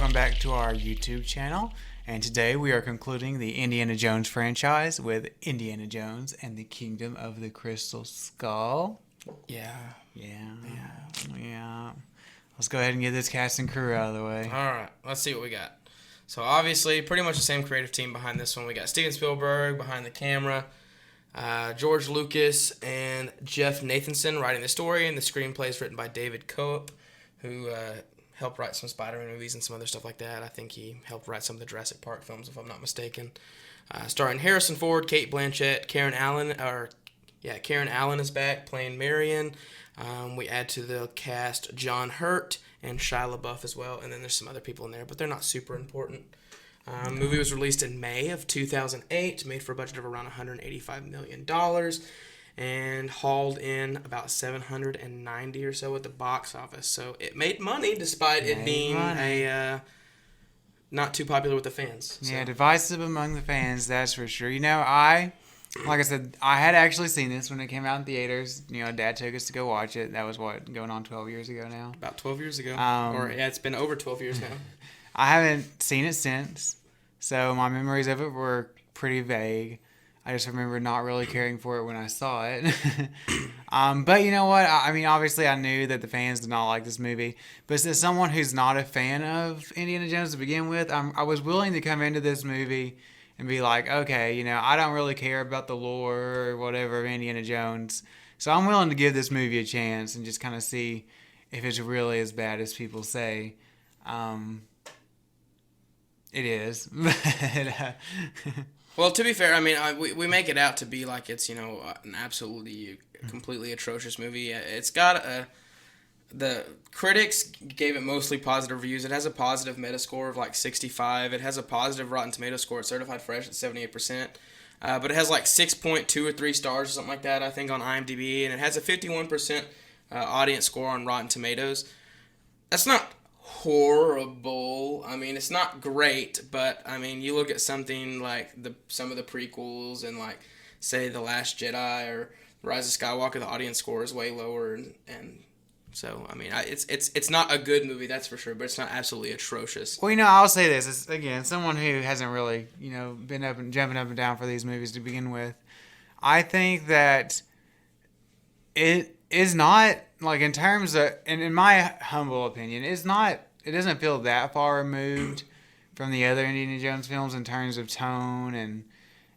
welcome back to our YouTube channel. And today we are concluding the Indiana Jones franchise with Indiana Jones and the Kingdom of the Crystal Skull. Yeah. Let's go ahead and get this cast and crew out of the way. All right, let's see what we got. So obviously, pretty much the same creative team behind this one. We got Steven Spielberg behind the camera, George Lucas and Jeff Nathanson writing the story, and the screenplay is written by David Cope, who helped write some Spider-Man movies and some other stuff like that. I think he helped write some of the Jurassic Park films, if I'm not mistaken. Starring Harrison Ford, Kate Blanchett, Karen Allen is back playing Marion. We add to the cast John Hurt and Shia LaBeouf as well, and then there's some other people in there, but they're not super important. Movie was released in May of 2008, made for a budget of around $185 million, and hauled in about 790 or so at the box office. So it made money despite it being not too popular with the fans. So. Yeah, divisive among the fans, that's for sure. You know, like I said, I had actually seen this when it came out in theaters. You know, Dad took us to go watch it. That was, going on 12 years ago now? About 12 years ago. It's been over 12 years now. I haven't seen it since, so my memories of it were pretty vague. I just remember not really caring for it when I saw it. But you know what? I mean, obviously I knew that the fans did not like this movie. But as someone who's not a fan of Indiana Jones to begin with, I was willing to come into this movie and be like, okay, you know, I don't really care about the lore or whatever of Indiana Jones. So I'm willing to give this movie a chance and just kind of see if it's really as bad as people say. It is. Well, to be fair, I mean, we make it out to be like it's, you know, an absolutely, completely atrocious movie. It's got the critics gave it mostly positive reviews. It has a positive Metascore of like 65. It has a positive Rotten Tomatoes score. It's certified fresh at 78%. But it has like 6.2 or 3 stars or something like that, I think, on IMDb. And it has a 51% audience score on Rotten Tomatoes. That's not horrible. I mean, it's not great, but I mean, you look at something like some of the prequels and like say The Last Jedi or Rise of Skywalker, the audience score is way lower, and so I mean, it's not a good movie, that's for sure, but it's not absolutely atrocious. Well, you know, I'll say this as, again, someone who hasn't really, you know, been jumping up and down for these movies to begin with. I think that it is not, like, in terms of, and in my humble opinion, it doesn't feel that far removed from the other Indiana Jones films in terms of tone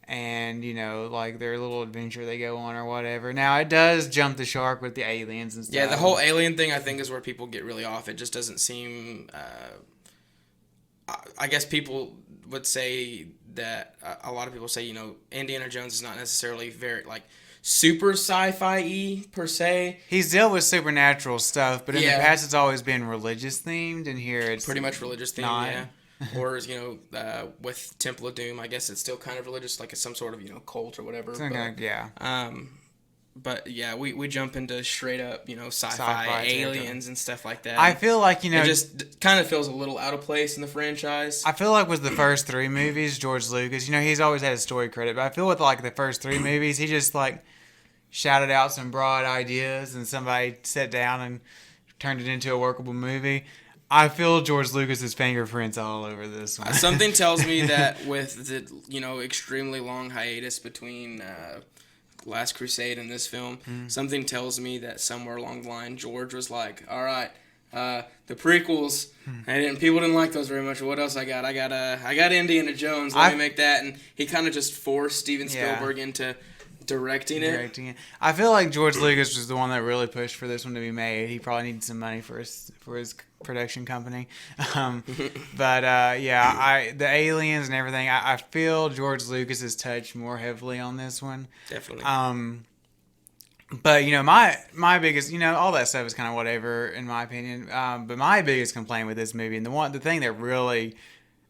and you know, like their little adventure they go on or whatever. Now, it does jump the shark with the aliens and stuff. Yeah, the whole alien thing, I think, is where people get really off. It just doesn't seem, I guess people would say that, a lot of people say, you know, Indiana Jones is not necessarily very, like, super sci-fi-y per se. He's dealt with supernatural stuff, but in the past it's always been religious themed, and here it's pretty much religious themed, yeah. Or, you know, with Temple of Doom, I guess it's still kind of religious, like it's some sort of, you know, cult or whatever. But yeah, we jump into straight up, you know, sci-fi aliens and stuff like that. I feel like, you know, it just kind of feels a little out of place in the franchise. I feel like with the first 3 movies, George Lucas, you know, he's always had a story credit, but I feel with like the first 3 movies, he just like shouted out some broad ideas and somebody sat down and turned it into a workable movie. I feel George Lucas's fingerprints all over this one. Something tells me that with the, you know, extremely long hiatus between Last Crusade and this film, something tells me that somewhere along the line, George was like, all right, the prequels, and people didn't like those very much. What else I got? I got Indiana Jones. Let me make that. And he kind of just forced Steven Spielberg into directing it. I feel like George Lucas was the one that really pushed for this one to be made. He probably needed some money for his production company. But the aliens and everything, I feel George Lucas's touch more heavily on this one. Definitely. But you know, my biggest, you know, all that stuff is kind of whatever in my opinion. But my biggest complaint with this movie, and the thing that really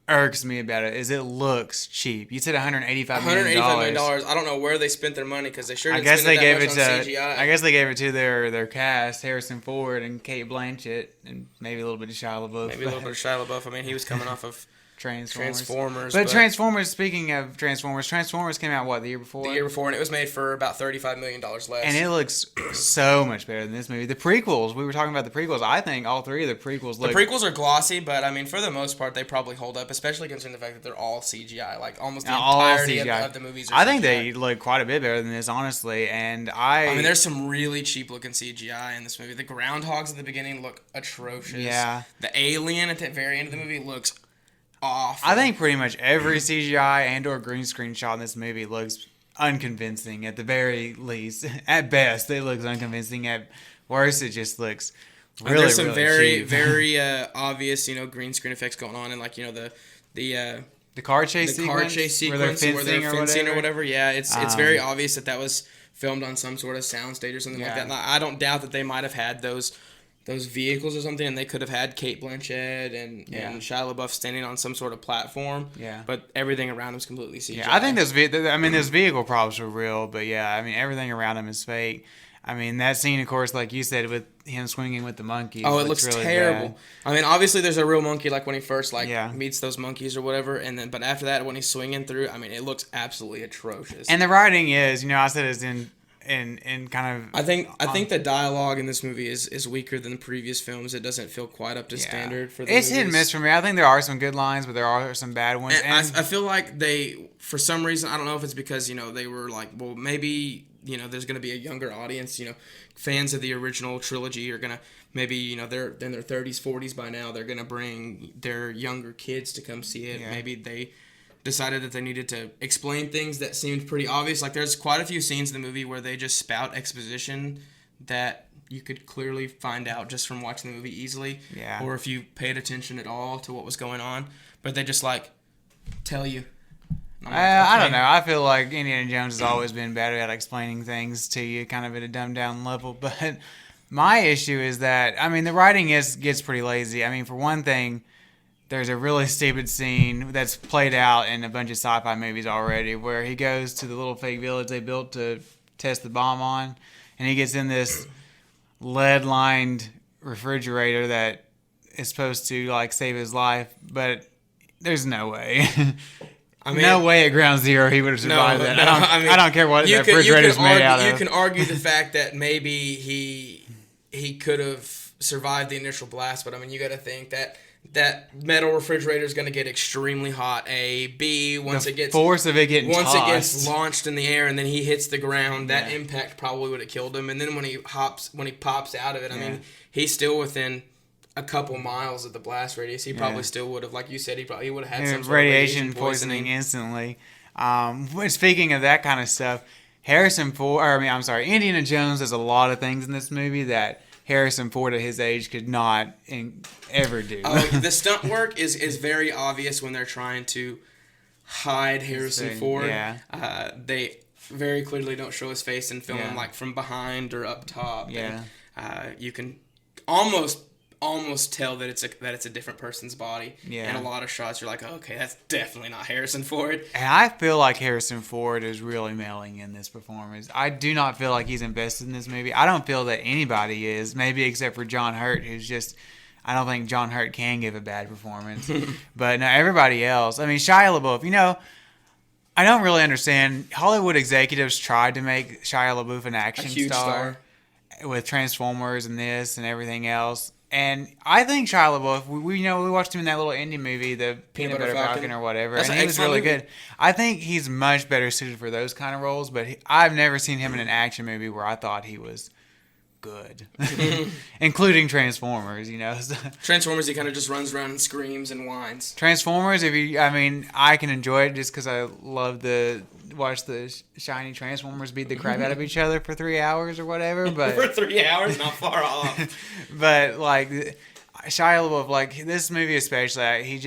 irks me about it is it looks cheap. You said $185 million. $185 million. I don't know where they spent their money because they sure didn't spend that much on CGI. I guess they gave it to their cast, Harrison Ford and Kate Blanchett, and maybe a little bit of Shia LaBeouf. Maybe a little bit of Shia LaBeouf. I mean, he was coming off of Transformers. But Transformers, speaking of Transformers came out what, the year before? The year before, and it was made for about $35 million less. And it looks so much better than this movie. The prequels, we were talking about the prequels. I think all three of the prequels look... The prequels are glossy, but I mean, for the most part, they probably hold up, especially considering the fact that they're all CGI. Like, almost the entirety of the movies are I think CGI. they look quite a bit better than this, honestly. And I mean, there's some really cheap-looking CGI in this movie. The groundhogs at the beginning look atrocious. Yeah. The alien at the very end of the movie looks awful. I think pretty much every CGI and or green screen shot in this movie looks unconvincing at the very least. At best, it looks unconvincing. At worst, it just looks really, there's some really cheap. very obvious, green screen effects going on, and like the car chase sequence where they're fencing or whatever. Yeah, it's very obvious that was filmed on some sort of soundstage or something like that. And I don't doubt that they might have had those vehicles or something, and they could have had Cate Blanchett and Shia LaBeouf standing on some sort of platform. Yeah. But everything around them is completely CGI. Yeah, I think those vehicle props were real, but yeah, I mean everything around them is fake. I mean that scene, of course, like you said, with him swinging with the monkeys. Oh, it looks really terrible. Bad. I mean, obviously there's a real monkey, like when he first meets those monkeys or whatever, and but after that, when he's swinging through, I mean, it looks absolutely atrocious. And the writing is, I said it's in kind of. I think the dialogue in this movie is weaker than the previous films. It doesn't feel quite up to standard for the It's movies. hit and miss for me. I think there are some good lines, but there are some bad ones. And I feel like they, for some reason, I don't know if it's because they were like, well, maybe there's going to be a younger audience. Fans of the original trilogy are going to maybe they're in their 30s, 40s by now. They're going to bring their younger kids to come see it. Yeah. Maybe they decided that they needed to explain things that seemed pretty obvious. Like there's quite a few scenes in the movie where they just spout exposition that you could clearly find out just from watching the movie easily. Yeah. Or if you paid attention at all to what was going on. But they just tell you. Like, I don't know. I feel like Indiana Jones has always been better at explaining things to you kind of at a dumbed down level. But my issue is that, the writing gets pretty lazy. For one thing, there's a really stupid scene that's played out in a bunch of sci-fi movies already where he goes to the little fake village they built to test the bomb on, and he gets in this lead-lined refrigerator that is supposed to save his life, but there's no way. No way at ground zero he would have survived that. I don't care what that refrigerator's made out of. You can argue the fact that maybe he could have survived the initial blast, but you got to think that metal refrigerator is going to get extremely hot. Once it gets launched in the air and then he hits the ground, that impact probably would have killed him. And then when he pops out of it, he's still within a couple miles of the blast radius. He probably still would have, like you said, he would have had some sort radiation of poisoning instantly. Speaking of that kind of stuff, Indiana Jones does a lot of things in this movie that Harrison Ford at his age could not ever do. The stunt work is very obvious when they're trying to hide Harrison Ford. Yeah. They very clearly don't show his face and film him from behind or up top. Yeah. And, you can almost tell that it's a different person's body. Yeah. And a lot of shots, you're like, okay, that's definitely not Harrison Ford. And I feel like Harrison Ford is really mailing in this performance. I do not feel like he's invested in this movie. I don't feel that anybody is, maybe except for John Hurt, who's just... I don't think John Hurt can give a bad performance. But no, everybody else. Shia LaBeouf, I don't really understand. Hollywood executives tried to make Shia LaBeouf an action star with Transformers and this and everything else. And I think Shia LaBeouf, we watched him in that little indie movie, the Peanut Butter Falcon or whatever, and he was really good. I think he's much better suited for those kind of roles, but I've never seen him in an action movie where I thought he was good, including Transformers. Transformers, he kind of just runs around and screams and whines. Transformers, I can enjoy it just because I love watch the shiny Transformers beat the crap out of each other for 3 hours or whatever. But for 3 hours, not far off. But Shia LaBeouf, this movie especially, he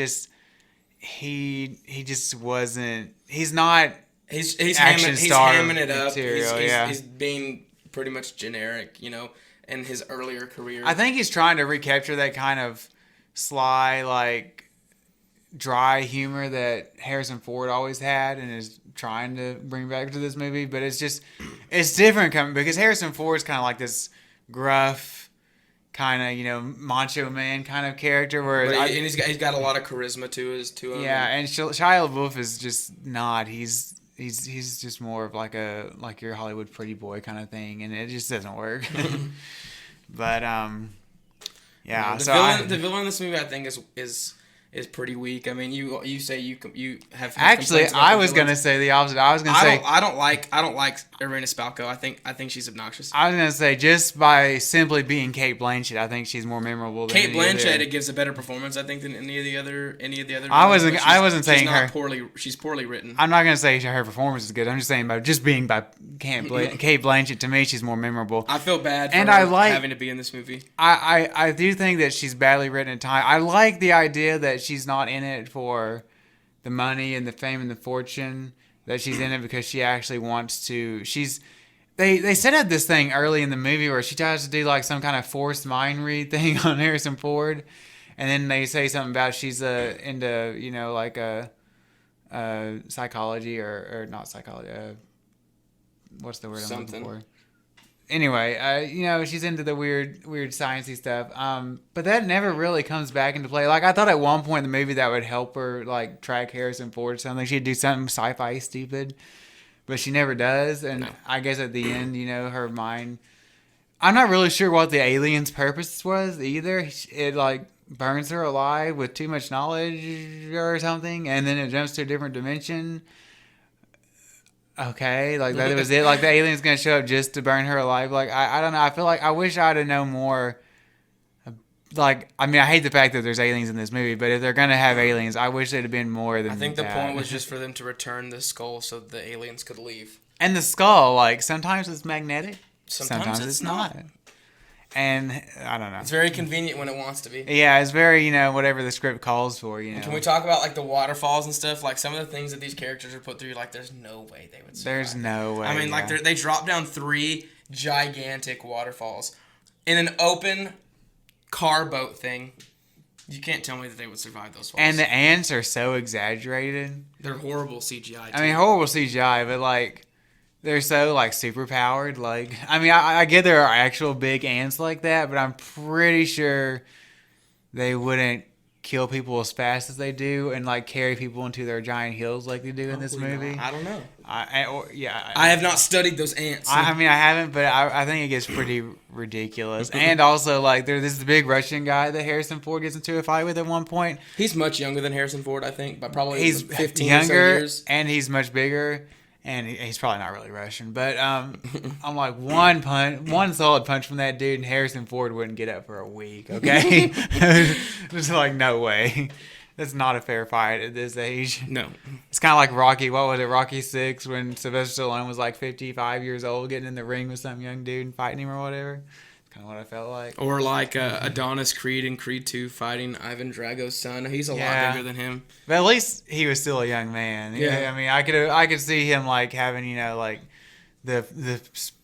just wasn't. He's not. He's action star hamming it up. Material, he's being pretty much generic, in his earlier career. I think he's trying to recapture that kind of sly, dry humor that Harrison Ford always had and is trying to bring back to this movie. But it's different because Harrison Ford's kind of like this gruff, kind of, macho man kind of character. Where But he's got a lot of charisma to him. yeah, and Shia LaBeouf is just not. He's just more of like your Hollywood pretty boy kind of thing, and it just doesn't work. But yeah. The villain in this movie, I think, is pretty weak. I mean, you say you have actually, I was gonna say the opposite. I was gonna say I don't like Irina Spalko. I think she's obnoxious. I was gonna say just by simply being Kate Blanchett, I think she's more memorable than Kate Blanchett. It gives a better performance, I think, than any of the other. I wasn't saying her. She's poorly written. I'm not gonna say her performance is good. I'm just saying by Kate Blanchett, to me, she's more memorable. I feel bad for and her I like having to be in this movie. I do think that she's badly written at times. I like the idea that she's not in it for the money and the fame and the fortune. That she's in it because she actually wants to. They set up this thing early in the movie where she tries to do like some kind of forced mind read thing on Harrison Ford, and then they say something about she's into like a psychology or not psychology. What's the word I'm looking for? Anyway, she's into the weird sciencey stuff. But that never really comes back into play. Like I thought at one point in the movie that would help her like track Harrison Ford or something. She'd do something sci-fi stupid, but she never does. And no. I guess at the end, her mind. I'm not really sure what the alien's purpose was either. It like burns her alive with too much knowledge or something, and then it jumps to a different dimension. Okay, like that was it. Like the alien's gonna show up just to burn her alive. Like I don't know. I feel like I wish I'd have known more. Like I mean, I hate the fact that there's aliens in this movie, but if they're gonna have aliens, I wish there'd have been more than. I think the point was just for them to return the skull so the aliens could leave. And the skull, like sometimes it's magnetic, sometimes it's not. And I don't know. It's very convenient when it wants to be. Yeah, it's very, whatever the script calls for, Can we talk about, like, the waterfalls and stuff? Like, some of the things that these characters are put through, like, there's no way they would survive. There's no way. I mean, like, they drop down 3 gigantic waterfalls in an open car boat thing. You can't tell me that they would survive those falls. And the ants are so exaggerated. They're horrible CGI, too. I mean, horrible CGI, but, like... They're so, like, super powered. Like, I mean, I get there are actual big ants like that, but I'm pretty sure they wouldn't kill people as fast as they do and, like, carry people into their giant hills like they do in this movie. I don't know. I have not studied those ants. I mean, I haven't, but I think it gets pretty ridiculous. And also, like, there's this big Russian guy that Harrison Ford gets into a fight with at one point. He's much younger than Harrison Ford, I think, by probably he's 15 younger, or so years. And he's much bigger. And he's probably not really Russian, but I'm like one solid punch from that dude, and Harrison Ford wouldn't get up for a week. Okay, just like no way. That's not a fair fight at this age. No, it's kind of like Rocky. What was it, Rocky 6, when Sylvester Stallone was like 55 years old, getting in the ring with some young dude and fighting him or whatever. Kind of what I felt like. Or like Adonis Creed in Creed 2 fighting Ivan Drago's son. He's a lot bigger than him. But at least he was still a young man. Yeah. I mean, I could see him like having, like the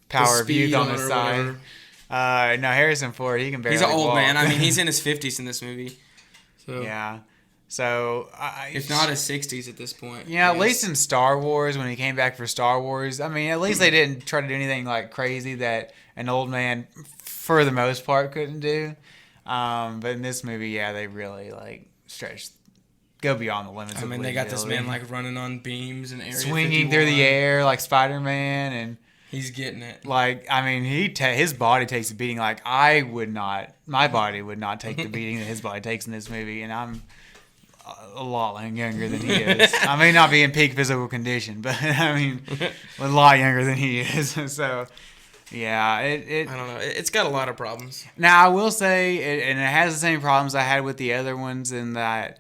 power of youth on his side. No, Harrison Ford, he can barely He's an old walk. man. I mean, he's in his 50s in this movie. So. Yeah. So, if not his 60s at this point. Yeah, at least in Star Wars, when he came back for Star Wars, I mean, at least they didn't try to do anything like crazy that an old man, for the most part, couldn't do. But in this movie, they really like go beyond the limits. I mean, they got this man like running on beams and swinging through the air like Spider-Man, and he's getting it. Like, I mean, his body takes a beating. Like my body would not take the beating that his body takes in this movie, and I'm a lot younger than he is. I may not be in peak physical condition, but I mean, a lot younger than he is. So, yeah, I don't know. It's got a lot of problems. Now, I will say, and it has the same problems I had with the other ones in that.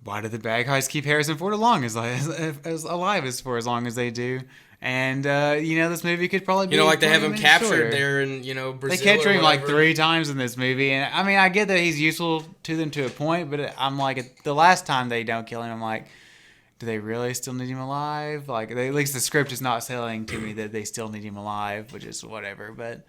Why did the bad guys keep Harrison Ford alive for as long as they do? And, this movie could probably be... like they have him captured there in, Brazil. They capture him like 3 times in this movie. And, I mean, I get that he's useful to them to a point, but I'm like, the last time they don't kill him, I'm like, do they really still need him alive? Like, at least the script is not selling to me that they still need him alive, which is whatever. But,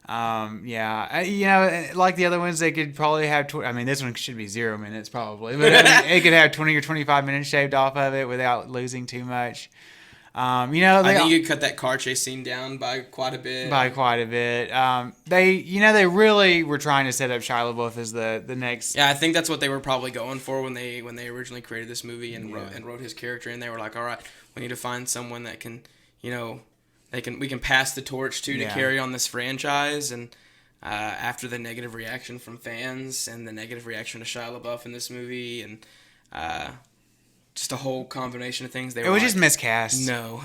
like the other ones, they could probably have... this one should be 0 minutes probably. But it could have 20 or 25 minutes shaved off of it without losing too much. I think you could cut that car chase scene down by quite a bit. They really were trying to set up Shia LaBeouf as the next. Yeah, I think that's what they were probably going for when they originally created this movie and wrote his character. And they were like, all right, we need to find someone that can, we can pass the torch to carry on this franchise. And after the negative reaction from fans and the negative reaction to Shia LaBeouf in this movie and just a whole combination of things. It was just miscast. No.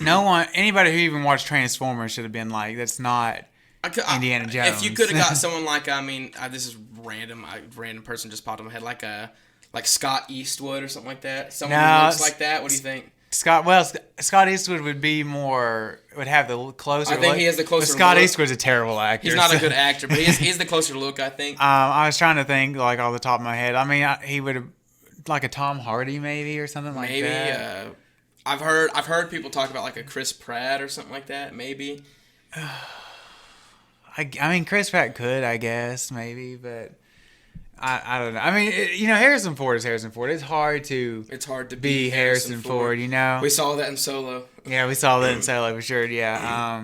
Anybody who even watched Transformers should have been like, that's not Indiana Jones. If you could have got someone like, this is random. Random person just popped in my head, like Scott Eastwood or something like that. Someone who looks like that. What do you think? Scott Eastwood would have the closer. I think he has the closer. Scott look. Eastwood's a terrible actor. He's not a good actor, but he's the closer look, I think. I was trying to think like off the top of my head. I mean, he would have. Like a Tom Hardy maybe or something like that. Maybe. I've heard people talk about like a Chris Pratt or something like that. Maybe. I mean, Chris Pratt could, I guess, maybe, but I don't know. I mean, Harrison Ford is Harrison Ford. It's hard to be Harrison Ford. We saw that in Solo. Yeah, we saw that in Solo for sure. Yeah.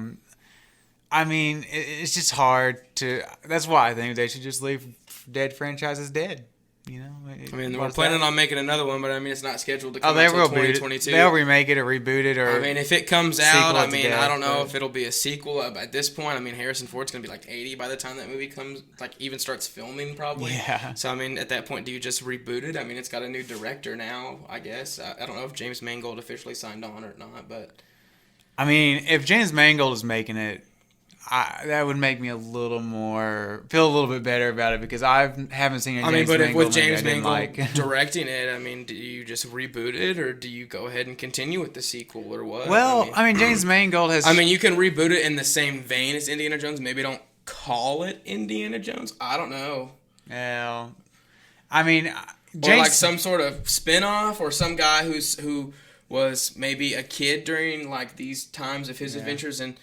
I mean, it's just hard to. That's why I think they should just leave dead franchises dead. We're planning on making another one, but it's not scheduled to come out until 2022. They'll remake it or reboot it, or if it comes out, I don't know if it'll be a sequel. At this point, Harrison Ford's gonna be like 80 by the time that movie even starts filming, probably. Yeah. So at that point, do you just reboot it? It's got a new director now, I guess. I don't know if James Mangold officially signed on or not, but if James Mangold is making it, that would make me feel a little bit better about it because I haven't seen a James Mangold. With James Mangold directing it, do you just reboot it or do you go ahead and continue with the sequel or what? Well, James Mangold has. You can reboot it in the same vein as Indiana Jones. Maybe don't call it Indiana Jones. I don't know. Well, James, or like some sort of spin-off or some guy who was maybe a kid during like these times of his adventures and.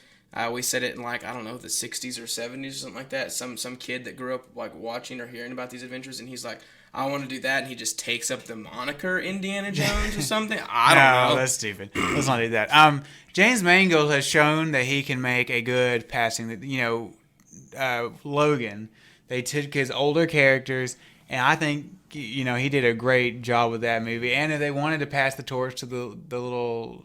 We said it in the 60s or 70s or something like that. Some kid that grew up like watching or hearing about these adventures, and he's like, I want to do that, and he just takes up the moniker Indiana Jones or something. I don't know. No, that's stupid. Let's not do that. James Mangold has shown that he can make a good passing. Logan. They took his older characters, and I think he did a great job with that movie. And if they wanted to pass the torch to the little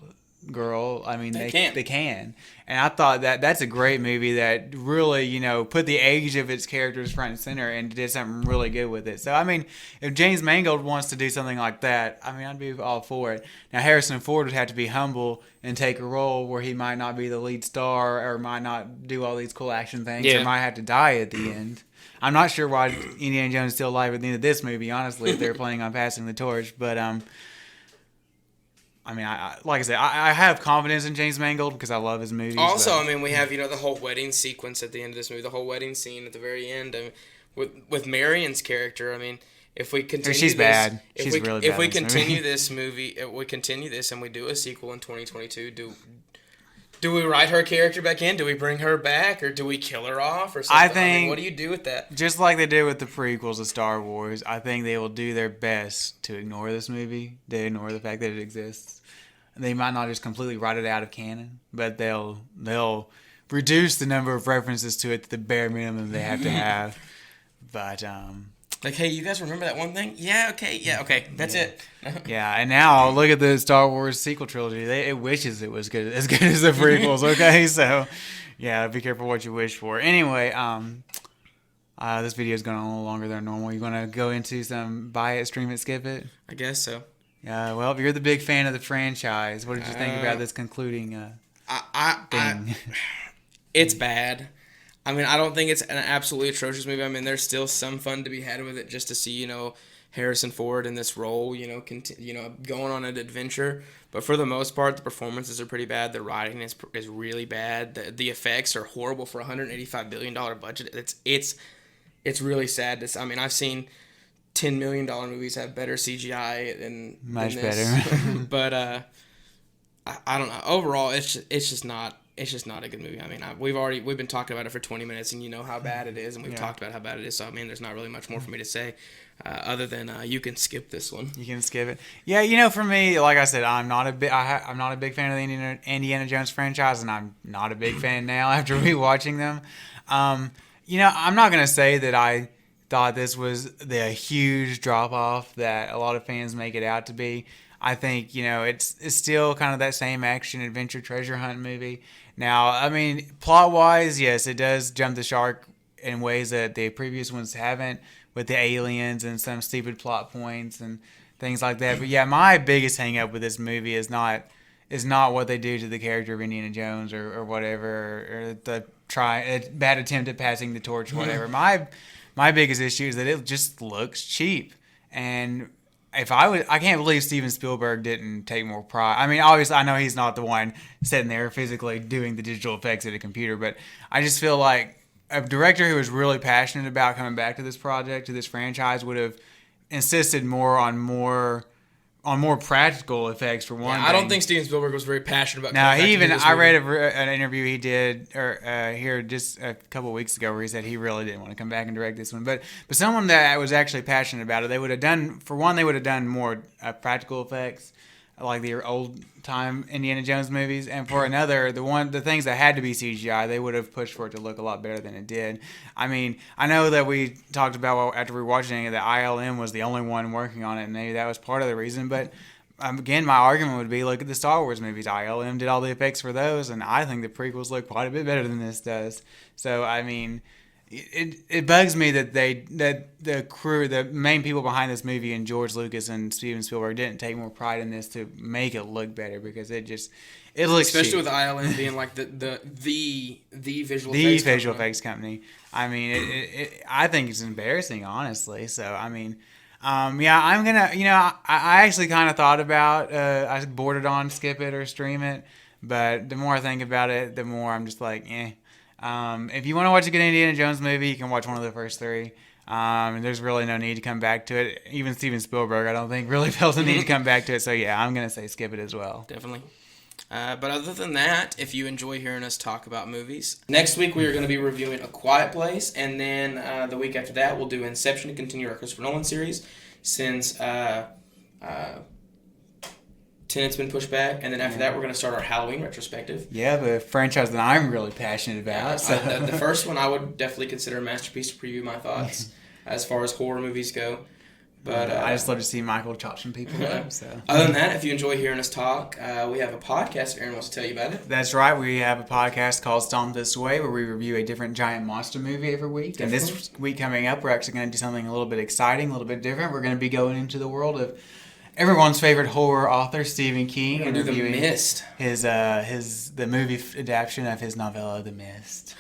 girl, they can. And I thought that's a great movie that really, put the age of its characters front and center and did something really good with it. So, if James Mangold wants to do something like that, I'd be all for it. Now, Harrison Ford would have to be humble and take a role where he might not be the lead star or might not do all these cool action things or might have to die at the end. I'm not sure why Indiana Jones is still alive at the end of this movie, honestly, if they're planning on passing the torch. But, like I said, I have confidence in James Mangold because I love his movies. Also, we have the whole wedding sequence at the end of this movie, the whole wedding scene at the very end. With Marion's character, if we continue, she's this, bad. She's really bad. If we continue this movie, and we do a sequel in 2022, do we write her character back in? Do we bring her back, or do we kill her off, or something? I think. What do you do with that? Just like they did with the prequels of Star Wars, I think they will do their best to ignore this movie, to ignore the fact that it exists. They might not just completely write it out of canon, but they'll reduce the number of references to it to the bare minimum they have to have. But hey, you guys remember that one thing? Yeah, okay, that's it. Yeah, and now look at the Star Wars sequel trilogy. It wishes it was as good as the prequels. Okay, so yeah, be careful what you wish for. Anyway, this video is going on a little longer than normal. You want to go into some buy it, stream it, skip it? I guess so. Well, if you're the big fan of the franchise, what did you think about this concluding thing? It's bad. I don't think it's an absolutely atrocious movie. There's still some fun to be had with it just to see, Harrison Ford in this role, going on an adventure. But for the most part, the performances are pretty bad. The writing is really bad. The effects are horrible for a $185 billion budget. It's really sad. I've seen $10 million movies have better CGI than much this. better. But I don't know. Overall, it's just not it's just not a good movie. I mean, we've been talking about it for 20 minutes, and you know how bad it is, and we've talked about how bad it is. So I mean, there's not really much more for me to say, other than you can skip this one. You can skip it. Yeah, for me, like I said, I'm not a big fan of the Indiana Jones franchise, and I'm not a big fan now after rewatching them. I'm not gonna say that I thought this was the huge drop off that a lot of fans make it out to be. I think it's still kind of that same action adventure treasure hunt movie. Now, I mean, plot wise, yes, it does jump the shark in ways that the previous ones haven't, with the aliens and some stupid plot points and things like that. But yeah, my biggest hang up with this movie is not what they do to the character of Indiana Jones or whatever, or the bad attempt at passing the torch or whatever. My biggest issue is that it just looks cheap. And I can't believe Steven Spielberg didn't take more pride. I mean, obviously, I know he's not the one sitting there physically doing the digital effects at a computer, but I just feel like a director who was really passionate about coming back to this project, to this franchise, would have insisted more on practical effects for one. I don't think Steven Spielberg was very passionate about. No, I read an interview he did here just a couple of weeks ago where he said he really didn't want to come back and direct this one. But someone that was actually passionate about it, they would have done more practical effects, like the old time Indiana Jones movies, and for another, the things that had to be CGI, they would have pushed for it to look a lot better than it did. I mean, I know that we talked about after we watched it that ILM was the only one working on it, and maybe that was part of the reason. But again, my argument would be, look at the Star Wars movies. ILM did all the effects for those, and I think the prequels look quite a bit better than this does. So I mean, it bugs me that the crew, the main people behind this movie, and George Lucas and Steven Spielberg didn't take more pride in this to make it look better, because it looks especially cheap. with ILM being like the visual effects company. I mean, I think it's embarrassing, honestly. So I mean, I'm gonna, I actually kind of thought about I boarded on skip it or stream it, but the more I think about it, the more I'm just like, eh. If you want to watch a good Indiana Jones movie, you can watch one of the first three. There's really no need to come back to it. Even Steven Spielberg, I don't think, really felt the need to come back to it. So yeah, I'm gonna say skip it as well. Definitely. But other than that, if you enjoy hearing us talk about movies, next week we are going to be reviewing A Quiet Place, and then the week after that we'll do Inception to continue our Christopher Nolan series, since Tenet's been pushed back, and then after that we're going to start our Halloween retrospective. Yeah, the franchise that I'm really passionate about. The first one I would definitely consider a masterpiece to preview my thoughts as far as horror movies go. But I just love to see Michael chop some people up. So other than that, if you enjoy hearing us talk, we have a podcast. Aaron wants to tell you about it. That's right. We have a podcast called Stomp This Way, where we review a different giant monster movie every week. Definitely. And this week coming up, we're actually going to do something a little bit exciting, a little bit different. We're going to be going into the world of everyone's favorite horror author, Stephen King, and reviewing The Mist, the movie adaptation of his novella, The Mist.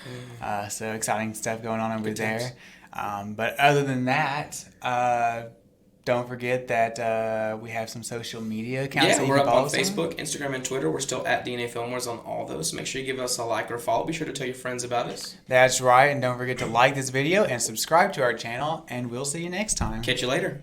So exciting stuff going on over there. But other than that, don't forget that we have some social media accounts. Yeah, we're up on Facebook, Instagram, and Twitter. We're still at DNA Film Wars on all those. So make sure you give us a like or a follow. Be sure to tell your friends about us. That's right. And don't forget to like this video and subscribe to our channel. And we'll see you next time. Catch you later.